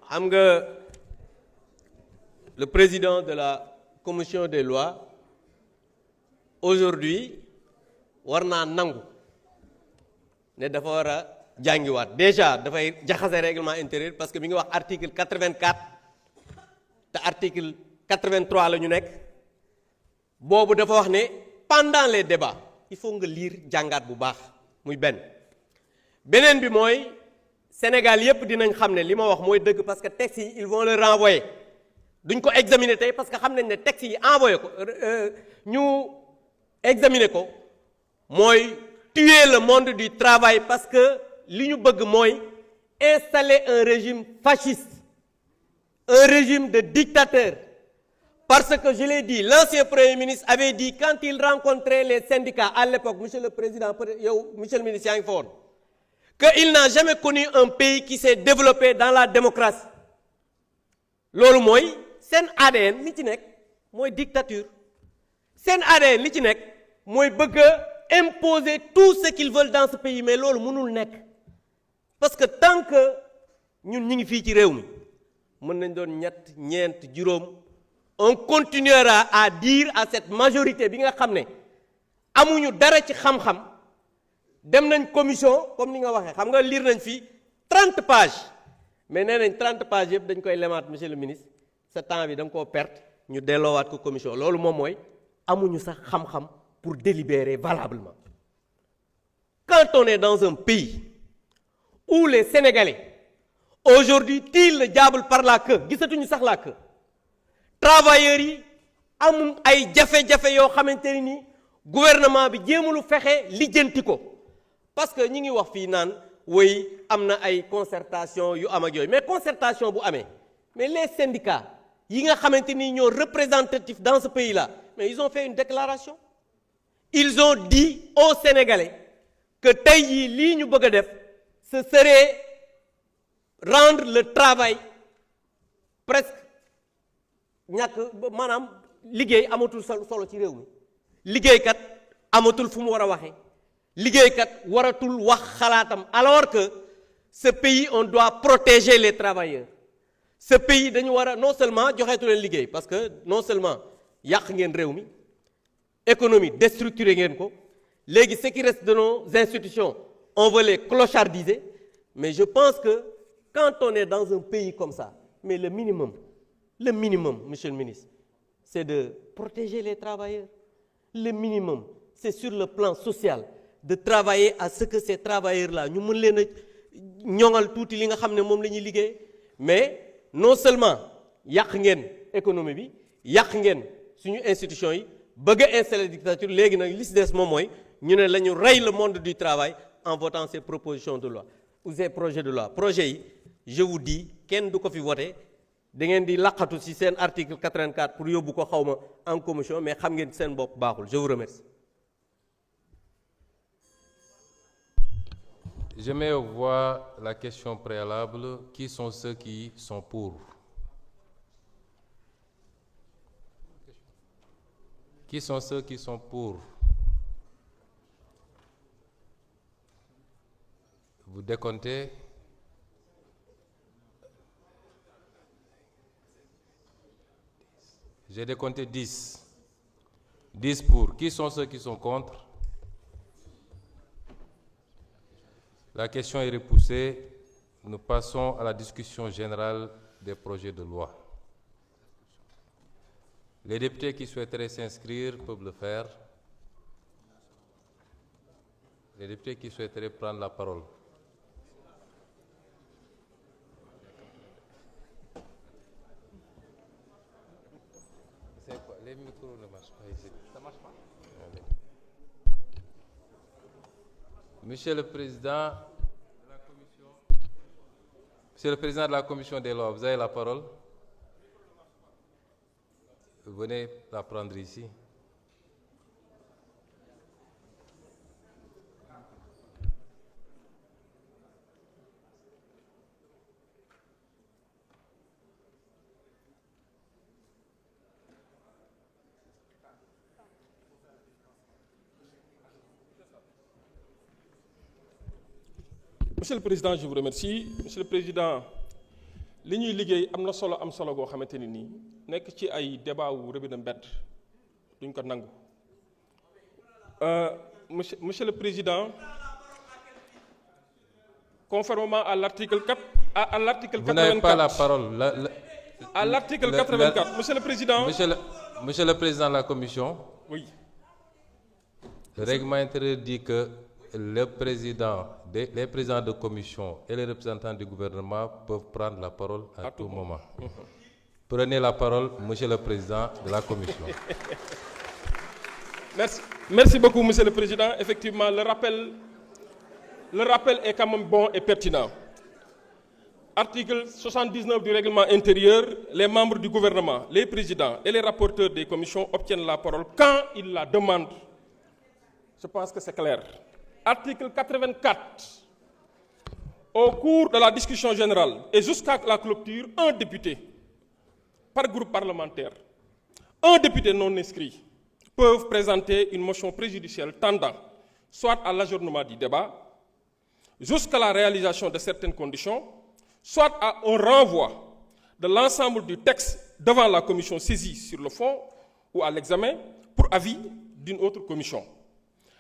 xam nga le président de la commission des lois aujourd'hui war naa nangu ne dafa war a jàngiwaat déjà dafay jaxase règlement intérieur parce que mi ngi wax article 84 te article 83 la ñu nekk boobu dafa wax ne pendant les débats il faut nga lire jàngaat bu baax muy beneen bi mooy Sénégal yépp dinañ xam ne li ma wax mooy dëgg parce que textes yi ils vont le renvoyer duñ ko examiner tey parce que xam nañ ne textes yi envoyé ko ñu examiner ko mooy tuer le monde du travail parce que li ñu bëgg mooy installer un régime fasciste un régime de dictateur parce que je l'ai dit l'ancien premier ministre avait dit quand il rencontrait les syndicats à l'époque monsieur le président peut-être yow monsieur le ministre yaa ngi fa woon qu'il n'a jamais connu un pays qui s'est développé dans la démocratie loolu mooy seen ADN li ci nekk mooy dictature seen ADN li ci nekk mooy bëgg a imposer tout ce qu'ils veulent dans ce pays mais loolu mënul nekk parce que tant que ñun ñi ngi fii ci réew mi mën nañ doon ñett ñeent juróom on continuera à dire à cette majorité bi nga xam ne amuñu dara ci xam-xam dem nañ commission comme ni nga waxee xam nga lire nañ fii 30 pages mais nee nañ 30 pages yëpp dañ koy lemaat monsieur le ministre sa temps bi da nga koo perte ñu delloowaat ko commission loolu moom mooy amuñu sax xam-xam pour délibérer valablement quand on est dans un pays où les Sénégalais aujourd'hui tirent le diable par la queue gisatuñu sax la queue travailleurs yi amul ay jafe-jafe yoo xamante ni gouvernement bi jéemalu fexe lijjanti ko parce que ñi ngi wax fii naan woy am na ay concertation yu am ak yooyu mais concertation bu amee mais les syndicats yi nga xamante ni ñoo représentatifs dans ce pays là mais ils ont fait une déclaration ils ont dit aux Sénégalais que tey jii lii ñu bëgg a def ce serait rendre le travail presque ñàkk maanaam liggéey amatul solo ci réew mi liggéeykat amatul fu mu war a waxee liggéeykat waratul wax xalaatam alors que ce pays on doit protéger les travailleurs ce pays dañu war a non seulement joxeetu leen liggéey parce que non seulement yàq ngeen réew mi économie déstructuré ngeen ko léegi ce qui reste de nos institutions on veut les clochardiser mais je pense que quand on est dans un pays comme ça mais le minimum monsieur le ministre c'est de protéger les travailleurs le minimum c'est sur le plan social de travailler à ce que ces travailleurs là ñu mën leen a ñoŋal tuuti li nga xam ne moom la ñuy liggéey mais non seulement yàq ngeen économie bi yàq ngeen suñu institution yi bëgg a installer dictature léegi nag li ci des moom mooy ñu ne la ñu rey le monde du travail en votant ces propositions de loi ou ces projets de loi projet yi je vous dis kenn du ko fi voté da ngeen di laqatu ci seen article 84 pour yóbbu ko xawma en commission mais xam ngeen seen bopp baaxul je vous remercie. Je mets aux voix la question préalable. Qui sont ceux qui sont pour? Qui sont ceux qui sont pour? Vous décomptez. J'ai décompté 10. 10 pour. Qui sont ceux qui sont contre? La question est repoussée. Nous passons à la discussion générale des projets de loi. Les députés qui souhaiteraient s'inscrire peuvent le faire. Les députés qui souhaiteraient prendre la parole. C'est quoi? Les micros ne marchent pas ici. Ça marche pas? Monsieur le Président de la Commission des lois, vous avez la parole. Venez la prendre ici. Monsieur le Président, je vous remercie. Monsieur le Président, li ñuy liggéey am na solo goo xamante ni nii nekk ci ay débat wu rëbbi na mbedd duñ ko nangu. Monsieur le Président, conformément à l'article 4, à l'article 84. Vous n'avez pas la parole. À l'article 84, Monsieur le Président. Monsieur le Président de la Commission. Oui. Le règlement intérieur dit que les présidents de commission et les représentants du gouvernement peuvent prendre la parole à tout moment. Prenez la parole, Monsieur le Président de la Commission. Merci beaucoup, Monsieur le Président. Effectivement, le rappel est quand même bon et pertinent. Article 79 du règlement intérieur, les membres du gouvernement, les présidents et les rapporteurs des commissions obtiennent la parole quand ils la demandent. Je pense que c'est clair. Article 84. Au cours de la discussion générale et jusqu'à la clôture, un député par groupe parlementaire, un député non inscrit peuvent présenter une motion préjudicielle tendant soit à l'ajournement du débat, jusqu'à la réalisation de certaines conditions, soit à un renvoi de l'ensemble du texte devant la commission saisie sur le fond ou à l'examen pour avis d'une autre commission.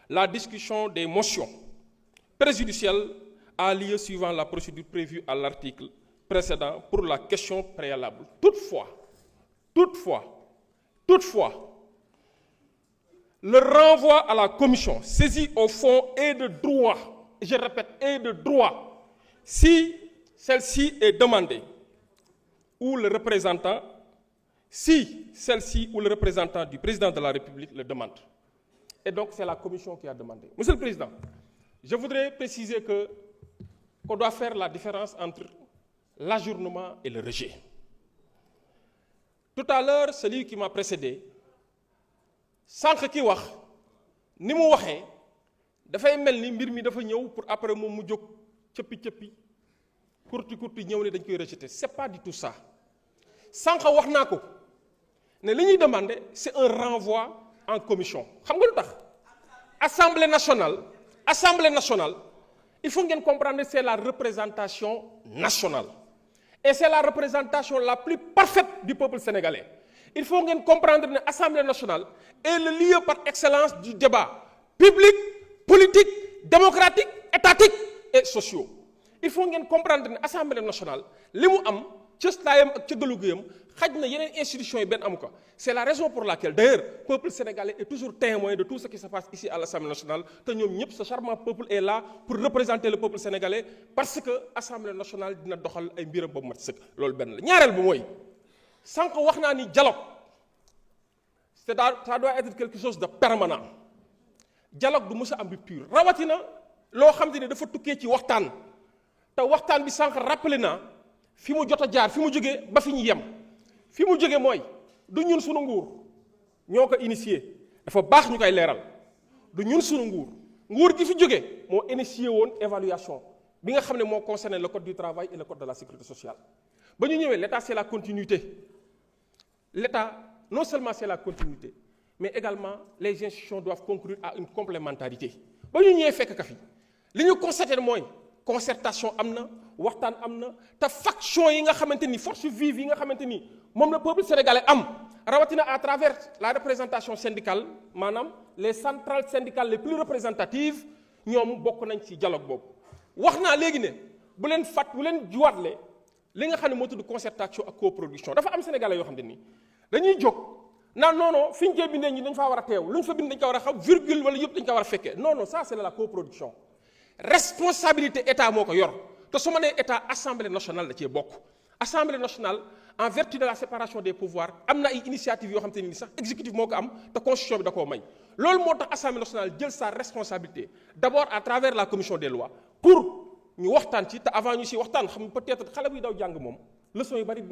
La discussion des motions préjudicielles a lieu suivant la procédure prévue à l'article précédent pour la question préalable. Toutefois, le renvoi à la commission saisie au fond est de droit, je répète, est de droit, si celle-ci est demandée ou le représentant du président de la République le demande. Et donc, c'est la commission qui a demandé. Monsieur le Président, je voudrais préciser qu'on doit faire la différence entre l'ajournement et le rejet. Tout à l'heure, celui qui m'a précédé, sànq ki wax ni mu waxee dafay mel ni mbir mi dafa ñëw pour après moom mu jóg cëppi kurti ñëw ne dañ koy rejeter. C'est pas du tout ça. Sànq wax naa ko ne li ñuy demander c'est un renvoi en commission. Xam nga lu tax Assemblée nationale il faut ngeen comprendre c'est la représentation nationale et c'est la représentation la plus parfaite du peuple sénégalais. Il faut ngeen comprendre que l'Assemblée nationale est le lieu par excellence du débat public, politique, démocratique, étatique et social. Il faut ngeen comprendre que l'Assemblée nationale, li mu am cëslaayam ak cëggaluguyam xaj na yeneen institutions yi benn amu ko. C'est la raison pour laquelle d'ailleurs le peuple sénégalais est toujours témoin de tout ce qui se passe ici à l'Assemblée nationale te ñoom ñëpp ce charmant peuple est là pour représenter le peuple sénégalais parce que l'Assemblée nationale dina doxal ay mbiram ba mu mat sëkk loolu benn la. ñaareel bi mooy sànq wax naa ni dialogue ça doit être quelque chose de permanent dialogue du mës a am rupture rawatina loo xam te ne dafa tukkee ci waxtaan te waxtaan bi sànq rappelé naa fi mu jot a jaar fi mu jógee ba fi ñu yem fi mu jógee mooy du ñun sunu nguur ñoo ko initié dafa baax ñu koy leeral du ñun sunu nguur gi fi jógee moo initié woon évaluation bi nga xam ne moo concerné le code du travail et le code de la sécurité sociale ba ñu ñëwee l'État c'est la continuité l'État non seulement c'est la continuité mais également les institutions doivent concourir à une complémentarité ba ñu ñëwee fekk ka fi li ñu constaté mooy concertation am na waxtaan am na te faction yi nga xamante ni force vive yi nga xamante ni moom la peuple sénégalais am rawatina à travers la représentation syndicale maanaam les centrales syndicales les plus représentatives ñoom bokk nañ ci dialogue boobu. wax naa léegi ne bu leen juwaatle li nga xam ne moo tudd concertation ak coproduction dafa am sénégalais yoo xam ne nii dañuy jóg naan non fi ñu koy bindee ñi dañ faa war a teew lu ñu fa bind dañ ko war a xam virgule wala yëpp dañ ko war a fekkee non ça c'est la coproduction responsabilité état moo ko yor te su ma nee état assemblée nationale da cee bokk assemblée nationale en vertu de la séparation des pouvoirs am na ay initiatives yoo xam te ni sax exécutif moo ko am te constitution bi da koo may loolu moo tax assemblée nationale jël sa responsabilité d'abord à travers la commission des lois pour ñu waxtaan ci te avant ñu si waxtaan xam peut-être xale buy daw jàng moom leçon yu bari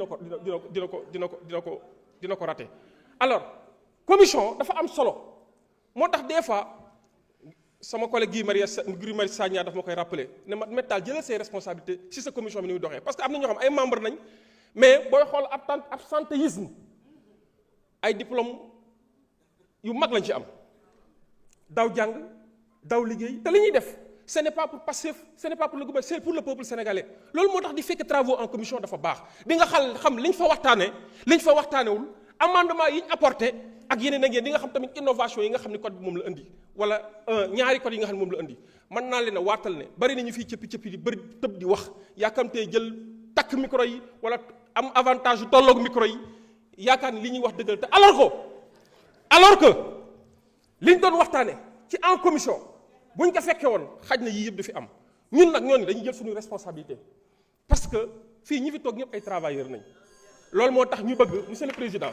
dina ko raté. Alors commission dafa am solo moo tax des fois sama collègue Guy Marius Sagna daf ma koy rappeler ne ma Maître jëlal say responsabilités ci sa commission bi ni muy doxee parce que am na ñoo xam ay membres nañ mais booy xool absentéisme ay diplôme yu mag lañ ci am daw jàng daw liggéey te li ñuy def ce n'est pas pour Pastef ce n'est pas pour le gouvernement c'est pour le peuple sénégalais loolu moo tax di fekk travaux en commission dafa baax di nga xam liñ fa waxtaanewul amendement yi ñu apporté ak yeneen ak yeneen di nga xam tamit innovation yi nga xam ne code bi moom la indi wala ñaari code yi nga xam ne moom la indi mën naa leen a waatal ne bari nañu fii cëppi di bëri tëb di wax yaakamtee jël takk micro yi wala am avantage yu tolloog micro yi yaakaar ni li ñuy wax dëggal te alors que liñ doon waxtaane ci en commission buñ ko fekkee woon xaj na yii yëpp dafi am ñun nag ñoo ni dañuy jël suñu responsabilité parce que fii ñi fi toog ñëpp ay travailleurs nañ loolu moo tax ñu bëgg monsieur le président